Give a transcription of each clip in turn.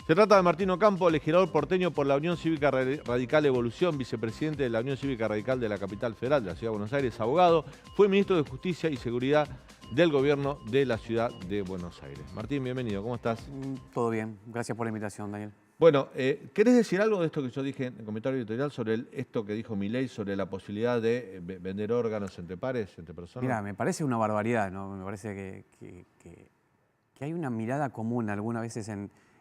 Se trata de Martín Ocampo, legislador porteño por la Unión Cívica Radical Evolución, vicepresidente de la Unión Cívica Radical de la capital federal de la Ciudad de Buenos Aires, abogado, fue ministro de Justicia y Seguridad del gobierno de la Ciudad de Buenos Aires. Martín, bienvenido, ¿cómo estás? Todo bien, gracias por la invitación, Daniel. Bueno, ¿querés decir algo de esto que yo dije en el comentario editorial sobre esto que dijo Milei sobre la posibilidad de vender órganos entre pares, entre personas? Mira, me parece una barbaridad, ¿no? Me parece que hay una mirada común algunas veces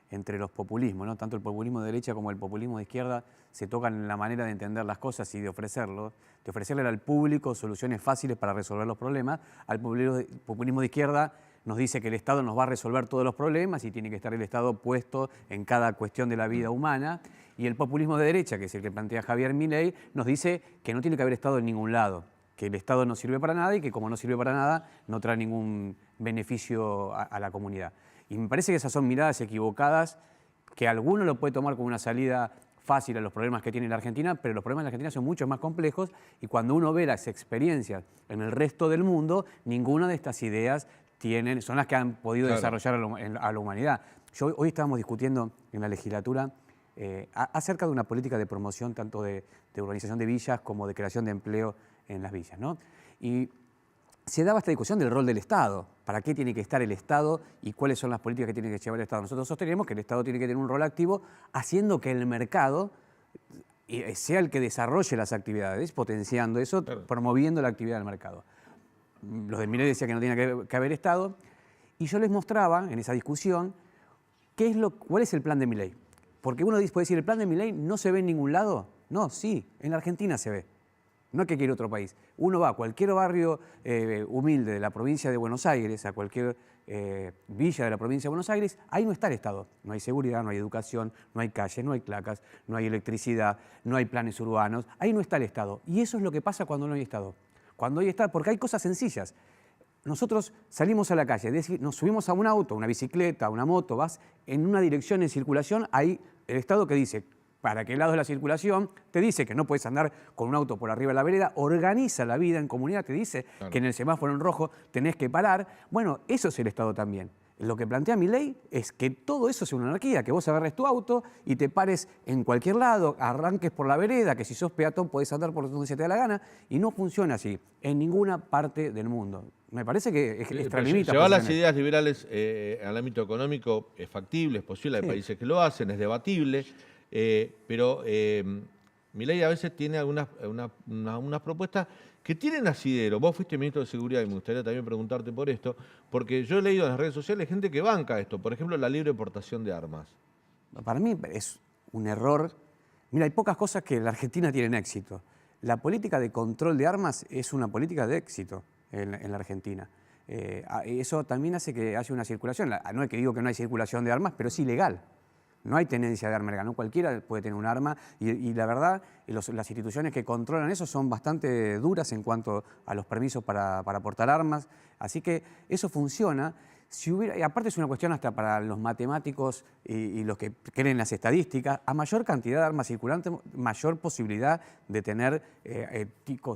entre los populismos, ¿no? Tanto el populismo de derecha como el populismo de izquierda se tocan en la manera de entender las cosas y de ofrecerle al público soluciones fáciles para resolver los problemas. Al populismo de izquierda nos dice que el Estado nos va a resolver todos los problemas y tiene que estar el Estado puesto en cada cuestión de la vida humana. Y el populismo de derecha, que es el que plantea Javier Milei, nos dice que no tiene que haber Estado en ningún lado, que el Estado no sirve para nada y que como no sirve para nada no trae ningún beneficio a la comunidad. Y me parece que esas son miradas equivocadas, que alguno lo puede tomar como una salida fácil a los problemas que tiene la Argentina, pero los problemas de la Argentina son mucho más complejos y cuando uno ve las experiencias en el resto del mundo, ninguna de estas ideas son las que han podido desarrollar a la humanidad. Hoy estábamos discutiendo en la legislatura acerca de una política de promoción tanto de urbanización de villas como de creación de empleo en las villas, ¿no? Y se daba esta discusión del rol del Estado. ¿Para qué tiene que estar el Estado y cuáles son las políticas que tiene que llevar el Estado? Nosotros sostenemos que el Estado tiene que tener un rol activo haciendo que el mercado sea el que desarrolle las actividades, potenciando eso, promoviendo la actividad del mercado. Los de Milei decían que no tenía que haber Estado y yo les mostraba en esa discusión cuál es el plan de Milei. Porque uno puede decir, ¿el plan de Milei no se ve en ningún lado? No, sí, en la Argentina se ve. No es que quiera otro país. Uno va a cualquier barrio humilde de la provincia de Buenos Aires, a cualquier villa de la provincia de Buenos Aires, ahí no está el Estado. No hay seguridad, no hay educación, no hay calles, no hay placas, no hay electricidad, no hay planes urbanos. Ahí no está el Estado. Y eso es lo que pasa cuando no hay Estado. Cuando hay Estado, porque hay cosas sencillas. Nosotros salimos a la calle, nos subimos a un auto, una bicicleta, una moto, vas en una dirección en circulación, hay el Estado que dice para qué lado es la circulación, te dice que no puedes andar con un auto por arriba de la vereda, organiza la vida en comunidad, te dice que en el semáforo en rojo tenés que parar. Bueno, eso es el Estado también. Lo que plantea Milei es que todo eso sea una anarquía, que vos agarres tu auto y te pares en cualquier lado, arranques por la vereda, que si sos peatón podés andar por donde se te dé la gana, y no funciona así en ninguna parte del mundo. Me parece que extralimita. Llevar las ideas liberales al ámbito económico es factible, es posible, hay países que lo hacen, es debatible. Pero Milei a veces tiene unas propuestas que tienen asidero. Vos fuiste ministro de Seguridad y me gustaría también preguntarte por esto, porque yo he leído en las redes sociales gente que banca esto, por ejemplo, la libre portación de armas. Para mí es un error. Mira, hay pocas cosas que en la Argentina tienen éxito. La política de control de armas es una política de éxito en la Argentina. Eso también hace que haya una circulación. No es que digo que no hay circulación de armas, pero es ilegal. No hay tenencia de arma legal, no cualquiera puede tener un arma y la verdad, las instituciones que controlan eso son bastante duras en cuanto a los permisos para portar armas, así que eso funciona. Y aparte es una cuestión hasta para los matemáticos y los que creen en las estadísticas, a mayor cantidad de armas circulantes, mayor posibilidad de tener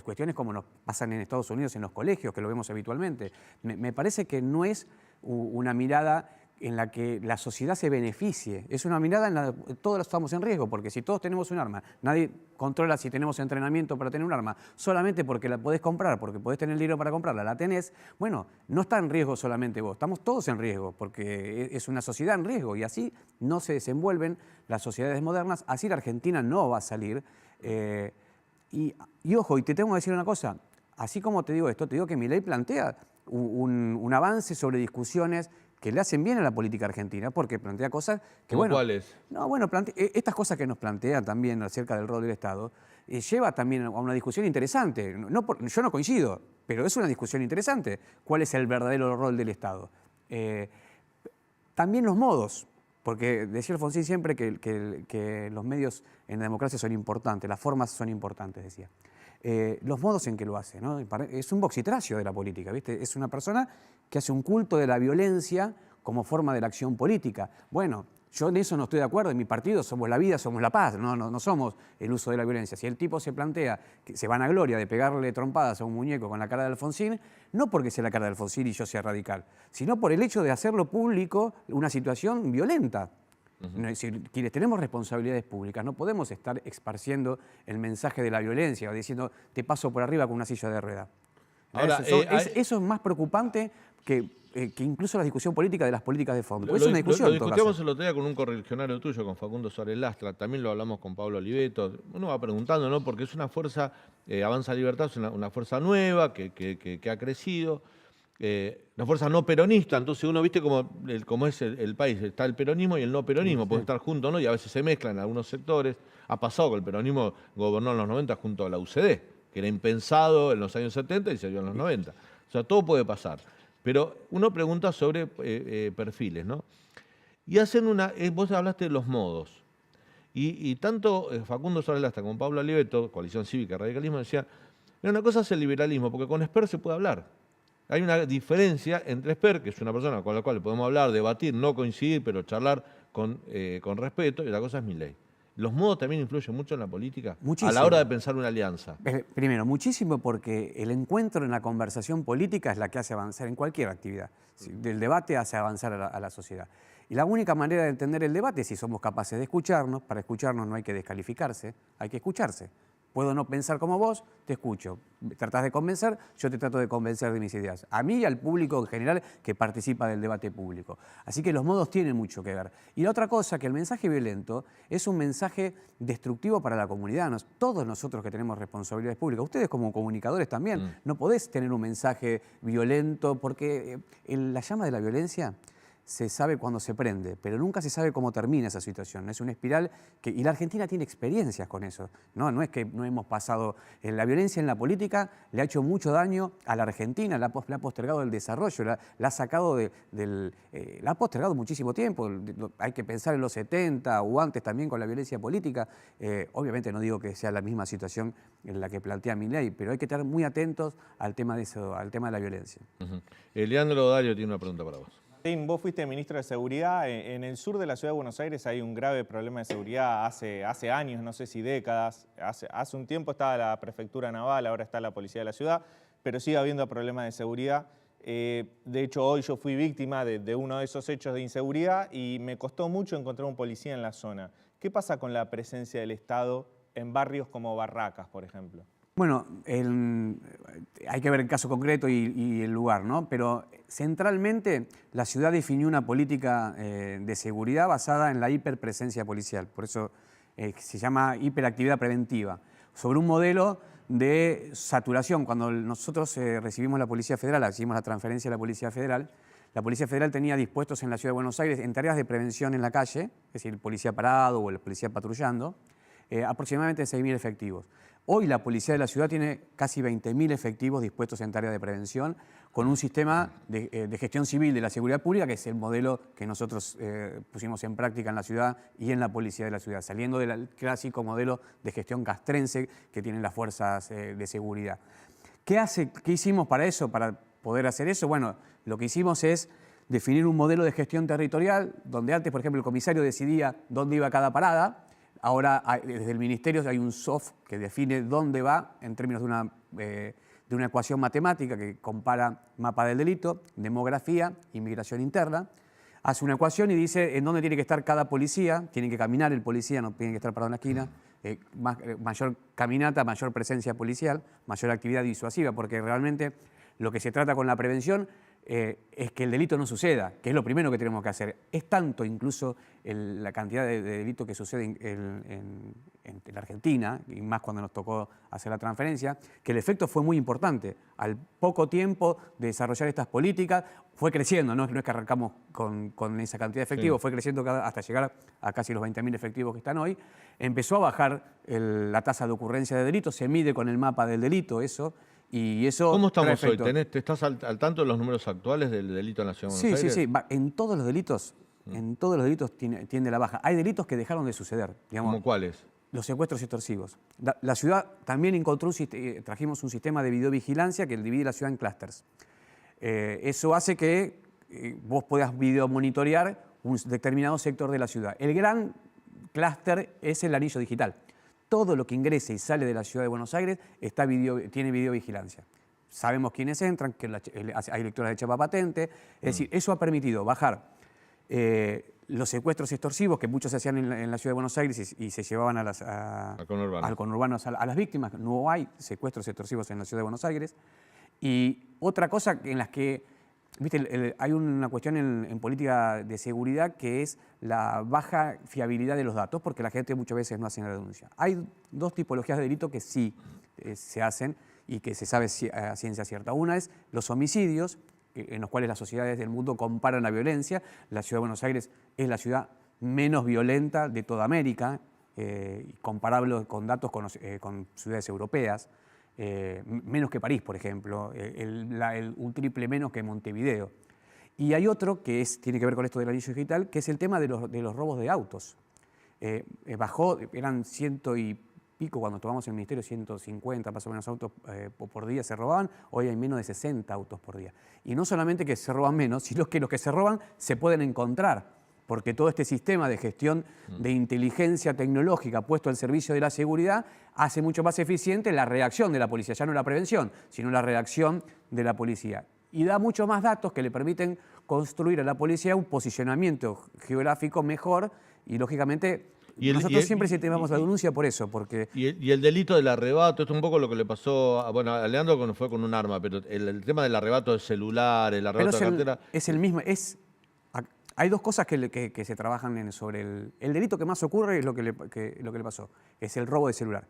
cuestiones como nos pasan en Estados Unidos en los colegios, que lo vemos habitualmente. Me parece que no es una mirada en la que la sociedad se beneficie. Es una mirada en la que todos estamos en riesgo, porque si todos tenemos un arma, nadie controla si tenemos entrenamiento para tener un arma, solamente porque la podés comprar, porque podés tener el dinero para comprarla, la tenés, bueno, no está en riesgo solamente vos, estamos todos en riesgo, porque es una sociedad en riesgo, y así no se desenvuelven las sociedades modernas, así la Argentina no va a salir. Y ojo, y te tengo que decir una cosa, así como te digo esto, te digo que Milei plantea un avance sobre discusiones que le hacen bien a la política argentina, porque plantea cosas que, bueno... ¿Cuáles? No, bueno, estas cosas que nos plantean también acerca del rol del Estado, lleva también a una discusión interesante. Yo no coincido, pero es una discusión interesante. ¿Cuál es el verdadero rol del Estado? También los modos, porque decía Alfonsín siempre que los medios en la democracia son importantes, las formas son importantes, decía. Los modos en que lo hace, ¿no? Es un boxitracio de la política, ¿viste? Es una persona que hace un culto de la violencia como forma de la acción política. Bueno, yo en eso no estoy de acuerdo, en mi partido somos la vida, somos la paz, no somos el uso de la violencia. Si el tipo se plantea, que se vanagloria de pegarle trompadas a un muñeco con la cara de Alfonsín, no porque sea la cara de Alfonsín y yo sea radical, sino por el hecho de hacerlo público una situación violenta. Es decir, quienes tenemos responsabilidades públicas no podemos estar esparciendo el mensaje de la violencia o diciendo te paso por arriba con una silla de rueda. Ahora, Eso es más preocupante que incluso la discusión política de las políticas de fondo. Es una discusión. Lo discutíamos el otro día con un correligionario tuyo, con Facundo Suárez Lastra, también lo hablamos con Pablo Oliveto. Uno va preguntando, ¿no? Porque es una fuerza, Avanza Libertad, es una fuerza nueva que ha crecido. Una fuerza no peronista, entonces uno viste cómo es el país, está el peronismo y el no peronismo, pueden estar juntos, ¿no? Y a veces se mezclan en algunos sectores. Ha pasado que el peronismo gobernó en los 90 junto a la UCD, que era impensado en los años 70 y se dio en los 90. O sea, todo puede pasar. Pero uno pregunta sobre perfiles, ¿no? Y hacen vos hablaste de los modos. Y tanto Facundo Suárez Lastra como Pablo Oliveto, Coalición Cívica, Radicalismo, decían, mira, una cosa es el liberalismo, porque con Esper se puede hablar. Hay una diferencia entre Esper, que es una persona con la cual podemos hablar, debatir, no coincidir, pero charlar con respeto, y la cosa es Milei. ¿Los modos también influyen mucho en la política? Muchísimo. A la hora de pensar una alianza. Primero, muchísimo, porque el encuentro en la conversación política es la que hace avanzar en cualquier actividad. El debate hace avanzar a la sociedad. Y la única manera de entender el debate es si somos capaces de escucharnos. Para escucharnos no hay que descalificarse, hay que escucharse. Puedo no pensar como vos, te escucho. Tratás de convencer, yo te trato de convencer de mis ideas. A mí y al público en general que participa del debate público. Así que los modos tienen mucho que ver. Y la otra cosa, que el mensaje violento es un mensaje destructivo para la comunidad. Todos nosotros que tenemos responsabilidades públicas, ustedes como comunicadores también, no podés tener un mensaje violento porque la llama de la violencia se sabe cuando se prende, pero nunca se sabe cómo termina esa situación. Es una espiral y la Argentina tiene experiencias con eso. No es que no hemos pasado. La violencia en la política le ha hecho mucho daño a la Argentina, la ha postergado del desarrollo, la ha sacado la ha postergado muchísimo tiempo. Hay que pensar en los 70 o antes también con la violencia política. Obviamente no digo que sea la misma situación en la que plantea Milei, pero hay que estar muy atentos al tema de eso, al tema de la violencia. Leandro Dario tiene una pregunta para vos. Martín, vos fuiste ministro de Seguridad. En el sur de la ciudad de Buenos Aires hay un grave problema de seguridad hace años, no sé si décadas. Hace un tiempo estaba la prefectura naval, ahora está la policía de la ciudad, pero sigue habiendo problemas de seguridad. De hecho, hoy yo fui víctima de uno de esos hechos de inseguridad y me costó mucho encontrar un policía en la zona. ¿Qué pasa con la presencia del Estado en barrios como Barracas, por ejemplo? Bueno, hay que ver el caso concreto y el lugar, ¿no? Pero centralmente la ciudad definió una política de seguridad basada en la hiperpresencia policial. Por eso se llama hiperactividad preventiva. Sobre un modelo de saturación. Cuando nosotros recibimos la Policía Federal, recibimos la transferencia de la Policía Federal tenía dispuestos en la Ciudad de Buenos Aires en tareas de prevención en la calle, es decir, el policía parado o el policía patrullando, aproximadamente 6.000 efectivos. Hoy la policía de la ciudad tiene casi 20.000 efectivos dispuestos en tareas de prevención con un sistema de gestión civil de la seguridad pública, que es el modelo que nosotros pusimos en práctica en la ciudad y en la policía de la ciudad, saliendo del clásico modelo de gestión castrense que tienen las fuerzas de seguridad. ¿Qué hicimos para eso, para poder hacer eso? Bueno, lo que hicimos es definir un modelo de gestión territorial, donde antes, por ejemplo, el comisario decidía dónde iba cada parada. Ahora, desde el Ministerio hay un soft que define dónde va en términos de una ecuación matemática que compara mapa del delito, demografía, inmigración interna. Hace una ecuación y dice en dónde tiene que estar cada policía. Tiene que caminar el policía, no tiene que estar parado en la esquina. Mayor caminata, mayor presencia policial, mayor actividad disuasiva, porque realmente lo que se trata con la prevención es que el delito no suceda, que es lo primero que tenemos que hacer. Es tanto incluso la cantidad de delitos que sucede en la Argentina, y más cuando nos tocó hacer la transferencia, que el efecto fue muy importante. Al poco tiempo de desarrollar estas políticas, fue creciendo, no es que arrancamos con esa cantidad de efectivos, fue creciendo hasta llegar a casi los 20.000 efectivos que están hoy. Empezó a bajar la tasa de ocurrencia de delitos, se mide con el mapa del delito eso. Y eso ¿cómo estamos hoy? ¿Estás al tanto de los números actuales del delito en la Ciudad de Buenos Aires? Sí. En todos los delitos tiende la baja. Hay delitos que dejaron de suceder. Digamos, ¿Cómo cuáles? Los secuestros extorsivos. La ciudad también encontró trajimos un sistema de videovigilancia que divide la ciudad en clústeres. Eso hace que vos puedas videomonitorear un determinado sector de la ciudad. El gran clúster es el anillo digital. Todo lo que ingrese y sale de la ciudad de Buenos Aires tiene videovigilancia. Sabemos quiénes entran, que hay lecturas de chapa patente. Es decir, eso ha permitido bajar los secuestros extorsivos, que muchos se hacían en la ciudad de Buenos Aires y se llevaban Al conurbano. al conurbano a las víctimas. No hay secuestros extorsivos en la ciudad de Buenos Aires. Y otra cosa en las que, viste, hay una cuestión en política de seguridad que es la baja fiabilidad de los datos, porque la gente muchas veces no hace la denuncia. Hay dos tipologías de delito que sí se hacen y que se sabe a ciencia cierta. Una es los homicidios, en los cuales las sociedades del mundo comparan la violencia. La ciudad de Buenos Aires es la ciudad menos violenta de toda América, comparable con datos con ciudades europeas, menos que París, por ejemplo, un triple menos que Montevideo. Y hay otro que tiene que ver con esto del anillo digital, que es el tema de los robos de autos. Bajó, eran 100 y pico cuando tomamos el ministerio, 150 más o menos autos por día se robaban, hoy hay menos de 60 autos por día. Y no solamente que se roban menos, sino que los que se roban se pueden encontrar, porque todo este sistema de gestión de inteligencia tecnológica puesto al servicio de la seguridad hace mucho más eficiente la reacción de la policía, ya no la prevención, sino la reacción de la policía. Y da muchos más datos que le permiten construir a la policía un posicionamiento geográfico mejor y, lógicamente, nosotros siempre llevamos la denuncia por eso, porque... Y el delito del arrebato, esto es un poco lo que le pasó a Leandro cuando fue con un arma, pero el tema del arrebato del celular, el arrebato de la cartera... Es el mismo, hay dos cosas que se trabajan sobre el delito que más ocurre es lo que le pasó, es el robo de celular.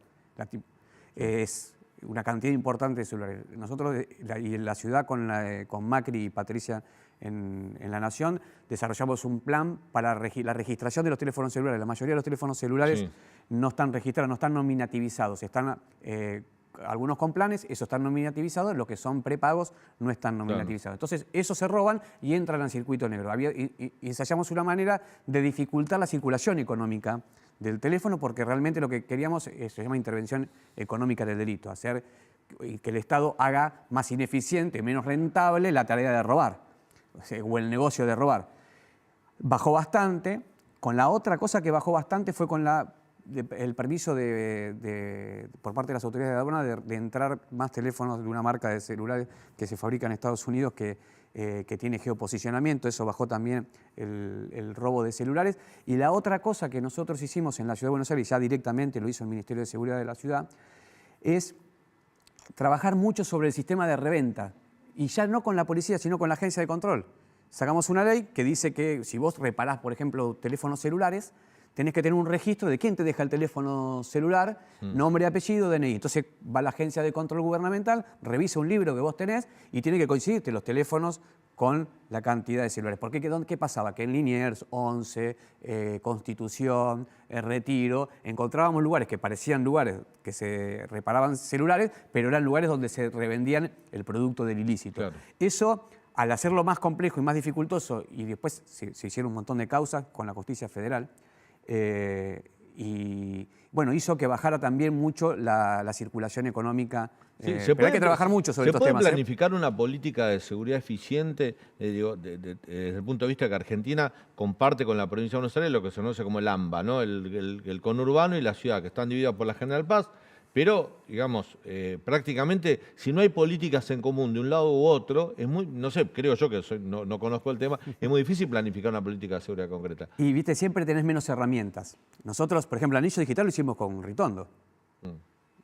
Es una cantidad importante de celulares. Nosotros, y en la ciudad con Macri y Patricia en La Nación, desarrollamos un plan para la registración de los teléfonos celulares. La mayoría de los teléfonos celulares no están registrados, no están nominativizados. Están algunos con planes, esos están nominativizados, los que son prepagos no están nominativizados. Claro. Entonces, esos se roban y entran al circuito negro. Y ensayamos una manera de dificultar la circulación económica del teléfono, porque realmente lo que queríamos se llama intervención económica del delito, hacer que el Estado haga más ineficiente, menos rentable la tarea de robar, o el negocio de robar. Bajó bastante. Con la otra cosa que bajó bastante fue con el permiso por parte de las autoridades de aduana de entrar más teléfonos de una marca de celulares que se fabrica en Estados Unidos que tiene geoposicionamiento. Eso bajó también el robo de celulares. Y la otra cosa que nosotros hicimos en la Ciudad de Buenos Aires, ya directamente lo hizo el Ministerio de Seguridad de la ciudad, es trabajar mucho sobre el sistema de reventa. Y ya no con la policía, sino con la agencia de control. Sacamos una ley que dice que si vos reparás, por ejemplo, teléfonos celulares, tenés que tener un registro de quién te deja el teléfono celular, nombre, apellido, DNI. Entonces va la agencia de control gubernamental, revisa un libro que vos tenés y tiene que coincidirte los teléfonos con la cantidad de celulares. ¿Por qué? ¿Qué pasaba? Que en Liniers, 11, Constitución, Retiro, encontrábamos lugares que parecían lugares que se reparaban celulares, pero eran lugares donde se revendían el producto del ilícito. Claro. Eso, al hacerlo más complejo y más dificultoso, y después se hicieron un montón de causas con la justicia federal, y bueno, hizo que bajara también mucho la circulación económica. Pero hay que trabajar mucho sobre estos temas. ¿Se puede planificar una política de seguridad eficiente desde el punto de vista que Argentina comparte con la provincia de Buenos Aires lo que se conoce como el AMBA, ¿no? El conurbano y la ciudad, que están divididos por la General Paz? Pero, digamos, prácticamente, si no hay políticas en común de un lado u otro, es muy, no sé, creo yo que no conozco el tema, es muy difícil planificar una política de seguridad concreta. Y, viste, siempre tenés menos herramientas. Nosotros, por ejemplo, el anillo digital lo hicimos con Ritondo.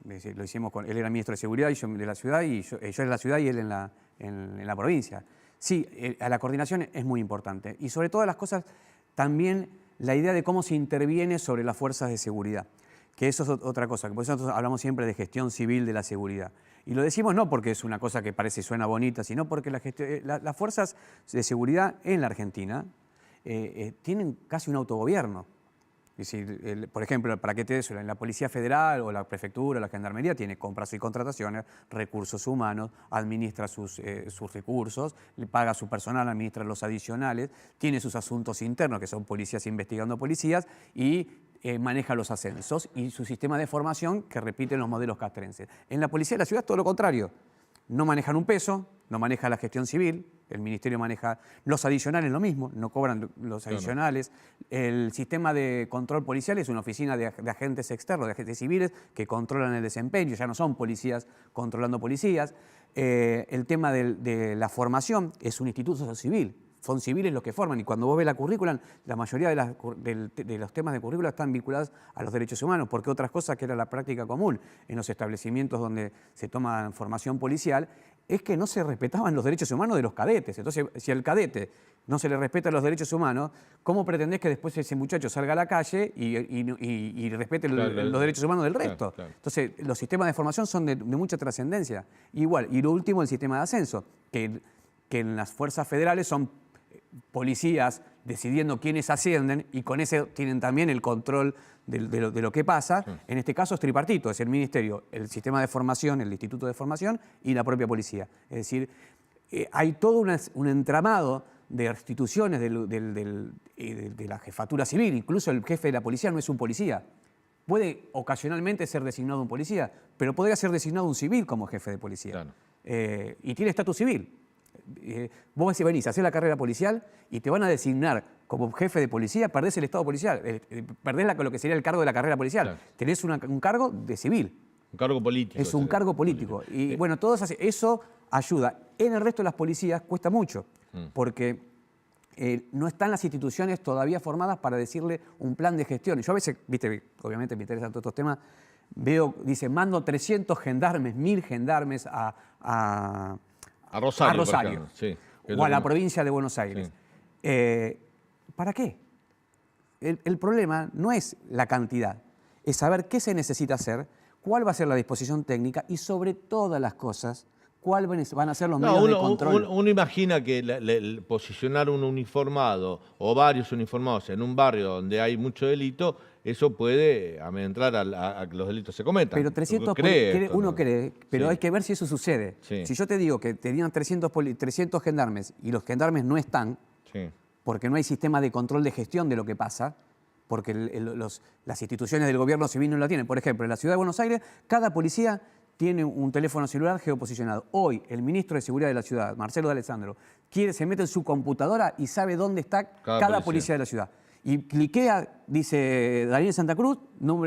Lo hicimos él era ministro de Seguridad y yo de la ciudad, y yo en la ciudad y él en la provincia. Sí, a la coordinación es muy importante. Y sobre todas las cosas, también la idea de cómo se interviene sobre las fuerzas de seguridad. Que eso es otra cosa, que por eso nosotros hablamos siempre de gestión civil de la seguridad. Y lo decimos no porque es una cosa que suena bonita, sino porque las fuerzas de seguridad en la Argentina tienen casi un autogobierno. Es decir, por ejemplo, para que te des la Policía Federal o la Prefectura o la Gendarmería tiene compras y contrataciones, recursos humanos, administra sus recursos, le paga a su personal, administra los adicionales, tiene sus asuntos internos, que son policías investigando policías, y maneja los ascensos y su sistema de formación que repiten los modelos castrenses. En la Policía de la Ciudad es todo lo contrario. No manejan un peso, no maneja la gestión civil, el Ministerio maneja los adicionales, lo mismo, no cobran los adicionales. El sistema de control policial es una oficina de agentes externos, de agentes civiles que controlan el desempeño, ya no son policías controlando policías. El tema de la formación es un instituto civil, son civiles los que forman. Y cuando vos ves la currícula, la mayoría de los temas de currícula están vinculados a los derechos humanos, porque otras cosas que era la práctica común en los establecimientos donde se toma formación policial, es que no se respetaban los derechos humanos de los cadetes. Entonces, si al cadete no se le respetan los derechos humanos, ¿cómo pretendés que después ese muchacho salga a la calle y respete los derechos humanos del resto? Claro. Entonces, los sistemas de formación son de mucha trascendencia. Igual, y lo último, el sistema de ascenso, que en las fuerzas federales son policías decidiendo quiénes ascienden y con eso tienen también el control de lo que pasa. Sí. En este caso es tripartito, es el ministerio, el sistema de formación, el instituto de formación y la propia policía. Es decir, hay todo un entramado de instituciones de la jefatura civil. Incluso el jefe de la policía no es un policía. Puede ocasionalmente ser designado un policía, pero podría ser designado un civil como jefe de policía. Claro. Y tiene estatus civil. Vos venís a hacer la carrera policial y te van a designar como jefe de policía, perdés el estado policial, perdés lo que sería el cargo de la carrera policial. Claro. Tenés un cargo de civil. Un cargo político. Es un cargo político. Y bueno, eso ayuda. En el resto de las policías cuesta mucho, porque no están las instituciones todavía formadas para decirle un plan de gestión. Yo a veces, viste, obviamente me interesan todos estos temas, dice, mando 300 gendarmes, 1000 gendarmes a Rosario sí, o a la provincia de Buenos Aires. Sí. ¿Para qué? El problema no es la cantidad, es saber qué se necesita hacer, cuál va a ser la disposición técnica y sobre todas las cosas, cuáles van a ser los medios de control. Uno imagina que posicionar un uniformado o varios uniformados en un barrio donde hay mucho delito, eso puede amedrentar a que los delitos se cometan. Pero 300 uno cree, pero hay que ver si eso sucede. Sí. Si yo te digo que tenían 300 gendarmes y los gendarmes no están, porque no hay sistema de control de gestión de lo que pasa, porque las instituciones del gobierno civil no la tienen. Por ejemplo, en la ciudad de Buenos Aires, cada policía tiene un teléfono celular geoposicionado. Hoy, el ministro de Seguridad de la ciudad, Marcelo D'Alessandro, se mete en su computadora y sabe dónde está cada policía de la ciudad. Y cliquea, dice Daniel Santa Cruz,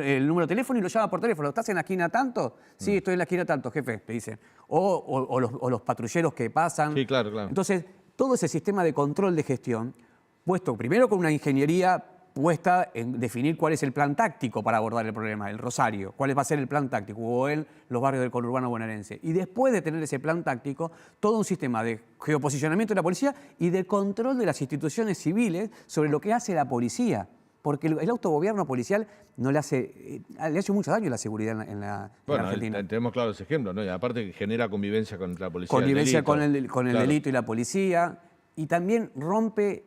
el número de teléfono y lo llama por teléfono. ¿Estás en la esquina tanto? Sí, estoy en la esquina tanto, jefe, te dicen. O los patrulleros que pasan. Sí, claro. Entonces, todo ese sistema de control de gestión, puesto primero con una ingeniería puesta en definir cuál es el plan táctico para abordar el problema, el Rosario, cuál va a ser el plan táctico, o en los barrios del conurbano bonaerense. Y después de tener ese plan táctico, todo un sistema de geoposicionamiento de la policía y de control de las instituciones civiles sobre lo que hace la policía. Porque el autogobierno policial no le hace mucho daño a la seguridad en la Argentina. Tenemos claros ejemplos, ¿no? Y aparte que genera convivencia con la policía. Convivencia con el delito y la policía. Y también rompe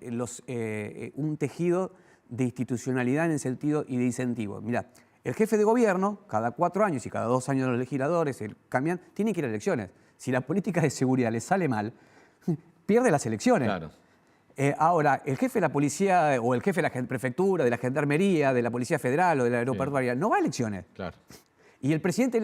un tejido de institucionalidad en el sentido y de incentivo. Mirá, el jefe de gobierno, cada 4 años y cada 2 años los legisladores cambian, tiene que ir a elecciones. Si la política de seguridad le sale mal, pierde las elecciones. Claro. Ahora, el jefe de la policía o el jefe de la prefectura, de la gendarmería, de la policía federal o de la aeroportuaria, no va a elecciones. Claro. Y el presidente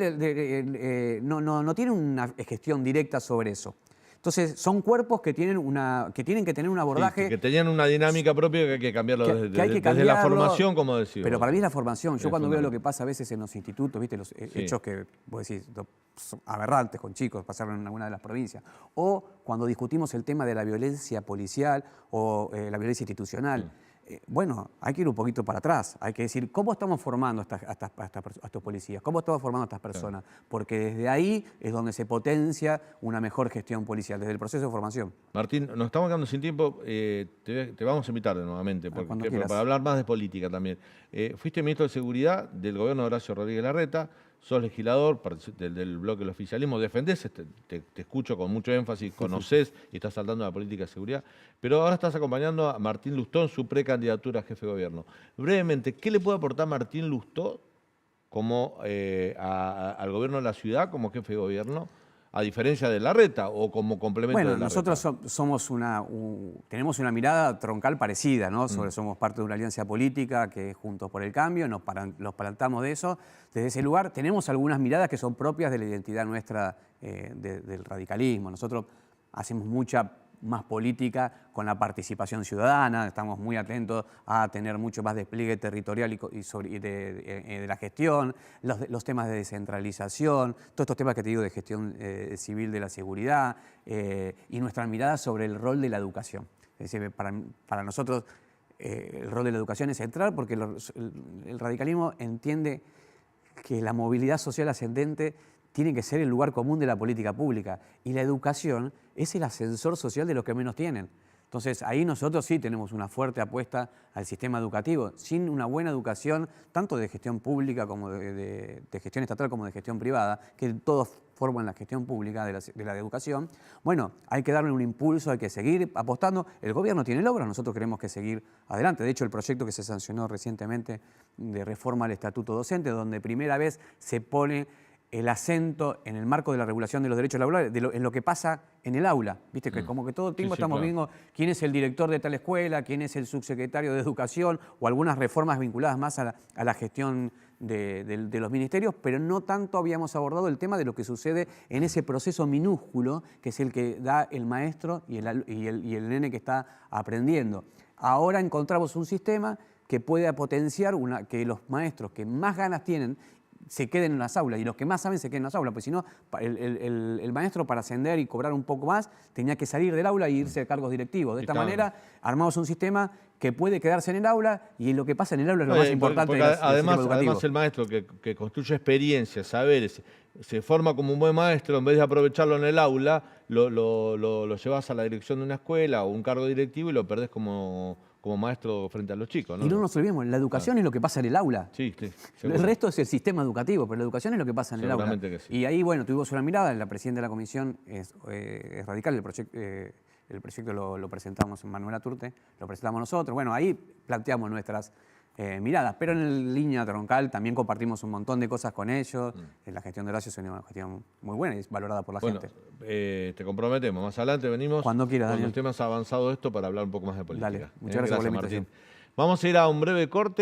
no tiene una gestión directa sobre eso. Entonces, son cuerpos que tienen que tener un abordaje... Sí, que tenían una dinámica propia que hay que cambiarlo desde la formación, como decía. Pero para mí es la formación. Yo cuando veo lo que pasa a veces en los institutos, ¿viste? Los hechos que, vos decís, son aberrantes con chicos, pasaron en alguna de las provincias. O cuando discutimos el tema de la violencia policial o la violencia institucional. Bueno, hay que ir un poquito para atrás. Hay que decir, ¿cómo estamos formando a estos policías? ¿Cómo estamos formando a estas personas? Porque desde ahí es donde se potencia una mejor gestión policial, desde el proceso de formación. Martín, nos estamos quedando sin tiempo. Te vamos a invitar nuevamente para hablar más de política también. Fuiste ministro de Seguridad del gobierno de Horacio Rodríguez Larreta. Sos legislador del bloque del oficialismo, defendés, te escucho con mucho énfasis, conocés y estás saltando la política de seguridad, pero ahora estás acompañando a Martín Lustó en su precandidatura a jefe de gobierno. Brevemente, ¿qué le puede aportar Martín Lustó al gobierno de la ciudad como jefe de gobierno, a diferencia de Larreta o como complemento de Larreta? Nosotros tenemos una mirada troncal parecida, ¿no? Somos parte de una alianza política que es Juntos por el Cambio, nos plantamos de eso. Desde ese lugar tenemos algunas miradas que son propias de la identidad nuestra del radicalismo. Nosotros hacemos mucha más política con la participación ciudadana, estamos muy atentos a tener mucho más despliegue territorial y de la gestión, los temas de descentralización, todos estos temas que te digo de gestión civil de la seguridad y nuestra mirada sobre el rol de la educación. Es decir, para nosotros el rol de la educación es central porque el radicalismo entiende que la movilidad social ascendente tiene que ser el lugar común de la política pública y la educación es el ascensor social de los que menos tienen. Entonces, ahí nosotros sí tenemos una fuerte apuesta al sistema educativo. Sin una buena educación, tanto de gestión pública como de gestión estatal como de gestión privada, que todos forman la gestión pública de la educación, bueno, hay que darle un impulso, hay que seguir apostando. El gobierno tiene logros, nosotros queremos que seguir adelante. De hecho, el proyecto que se sancionó recientemente de reforma al estatuto docente, donde primera vez se pone el acento en el marco de la regulación de los derechos laborales, en lo que pasa en el aula. Viste que como que todo el tiempo estamos viendo quién es el director de tal escuela, quién es el subsecretario de educación o algunas reformas vinculadas más a la gestión de los ministerios, pero no tanto habíamos abordado el tema de lo que sucede en ese proceso minúsculo que es el que da el maestro y el nene que está aprendiendo. Ahora encontramos un sistema que puede potenciar que los maestros que más ganas tienen se queden en las aulas y los que más saben se queden en las aulas, porque si no, el maestro para ascender y cobrar un poco más tenía que salir del aula e irse a cargos directivos. De esta manera armamos un sistema que puede quedarse en el aula y lo que pasa en el aula es lo más importante del sistema educativo. Además el maestro que construye experiencias, saberes, se forma como un buen maestro, en vez de aprovecharlo en el aula, lo llevas a la dirección de una escuela o un cargo directivo y lo perdés como maestro frente a los chicos, ¿no? Y no nos olvidemos, la educación es lo que pasa en el aula. Sí, sí. El resto es el sistema educativo, pero la educación es lo que pasa en el aula. Que sí. Y ahí, bueno, tuvimos una mirada, la presidenta de la comisión es radical, el proyecto lo presentamos en Manuel Aturte, lo presentamos nosotros. Bueno, ahí planteamos nuestras miradas, pero en línea troncal también compartimos un montón de cosas con ellos. La gestión de Horacio es una gestión muy buena y es valorada por la gente. Te comprometemos. Más adelante venimos cuando quieras, cuando estemos avanzado esto para hablar un poco más de política. Dale, muchas gracias por la invitación. Martín. Vamos a ir a un breve corte.